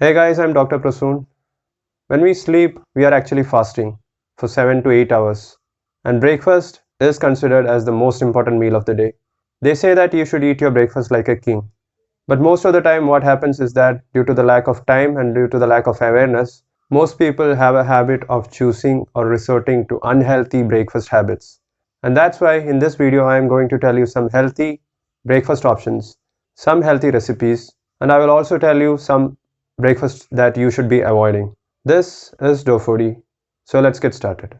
Hey guys, I'm Dr. Prasoon. When we sleep, we are actually fasting for 7 to 8 hours. And breakfast is considered as the most important meal of the day. They say that you should eat your breakfast like a king. But most of the time, what happens is that due to the lack of time and due to the lack of awareness, most people have a habit of choosing or resorting to unhealthy breakfast habits. And that's why in this video, I am going to tell you some healthy breakfast options, some healthy recipes, and I will also tell you some breakfast that you should be avoiding. This is Dough Foodie, so let's get started.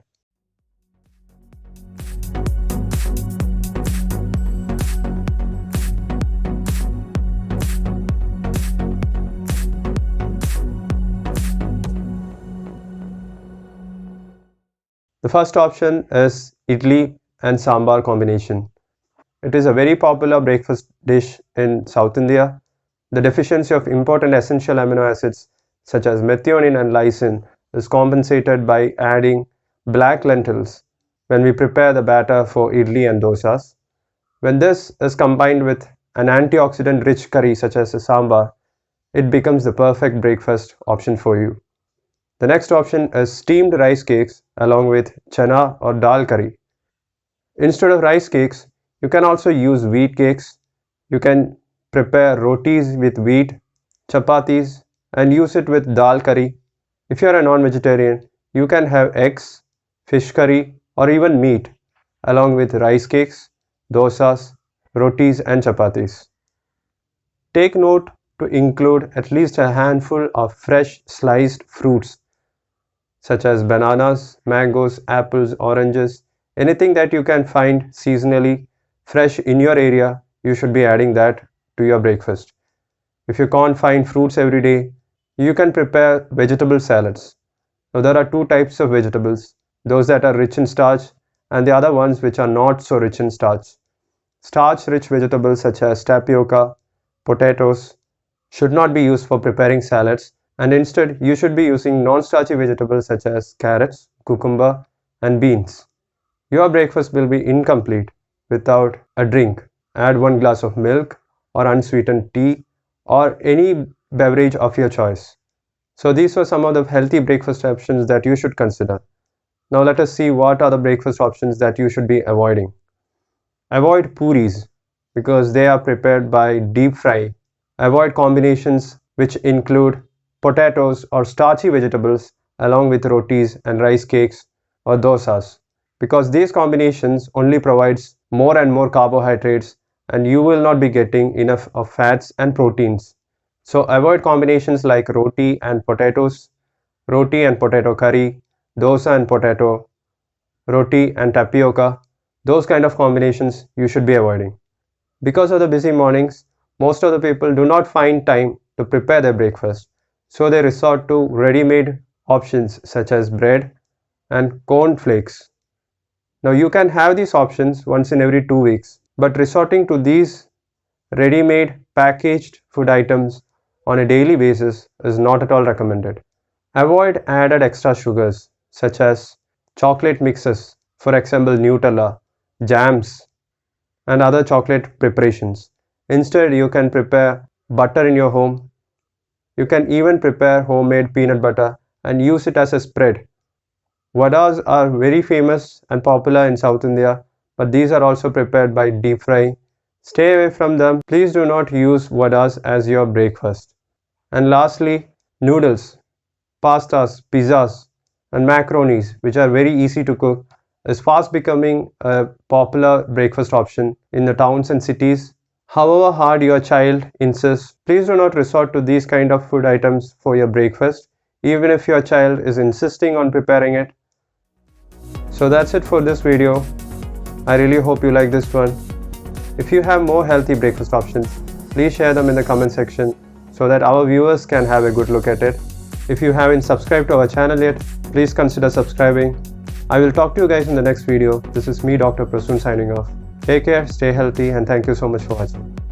The first option is idli and sambar combination. It is a very popular breakfast dish in South India. The deficiency of important essential amino acids such as methionine and lysine is compensated by adding black lentils when we prepare the batter for idli and dosas. When this is combined with an antioxidant rich curry such as a sambar, it becomes the perfect breakfast option for you. The next option is steamed rice cakes along with chana or dal curry. Instead of rice cakes, you can also use wheat cakes. You can prepare rotis with wheat, chapatis, and use it with dal curry. If you are a non-vegetarian, you can have eggs, fish curry, or even meat along with rice cakes, dosas, rotis, and chapatis. Take note to include at least a handful of fresh sliced fruits such as bananas, mangoes, apples, oranges, anything that you can find seasonally fresh in your area, you should be adding that to your breakfast. If you can't find fruits every day, you can prepare vegetable salads. Now there are two types of vegetables, those that are rich in starch and the other ones which are not so rich in starch. Starch-rich vegetables such as tapioca, potatoes should not be used for preparing salads, and instead you should be using non-starchy vegetables such as carrots, cucumber, and beans. Your breakfast will be incomplete without a drink. Add 1 glass of milk or unsweetened tea or any beverage of your choice. So these were some of the healthy breakfast options that you should consider. Now let us see what are the breakfast options that you should be avoiding. Avoid puris because they are prepared by deep fry. Avoid combinations which include potatoes or starchy vegetables along with rotis and rice cakes or dosas, because these combinations only provides more and more carbohydrates and you will not be getting enough of fats and proteins. So avoid combinations like roti and potatoes, roti and potato curry, dosa and potato, roti and tapioca. Those kind of combinations you should be avoiding. Because of the busy mornings, most of the people do not find time to prepare their breakfast. So they resort to ready-made options such as bread and corn flakes. Now you can have these options once in every 2 weeks, but resorting to these ready-made packaged food items on a daily basis is not at all recommended. Avoid added extra sugars such as chocolate mixes, for example Nutella, jams, and other chocolate preparations. Instead, you can prepare butter in your home. You can even prepare homemade peanut butter and use it as a spread. Vadas are very famous and popular in South India, but these are also prepared by deep fry. Stay away from them. Please do not use vadas as your breakfast. And lastly, noodles, pastas, pizzas, and macaronis, which are very easy to cook, is fast becoming a popular breakfast option in the towns and cities. However hard your child insists, please do not resort to these kind of food items for your breakfast, even if your child is insisting on preparing it. So that's it for this video. I really hope you like this one. If you have more healthy breakfast options, please share them in the comment section so that our viewers can have a good look at it. If you haven't subscribed to our channel yet, please consider subscribing. I will talk to you guys in the next video. This is me, Dr. Prasoon, signing off. Take care, stay healthy, and thank you so much for watching.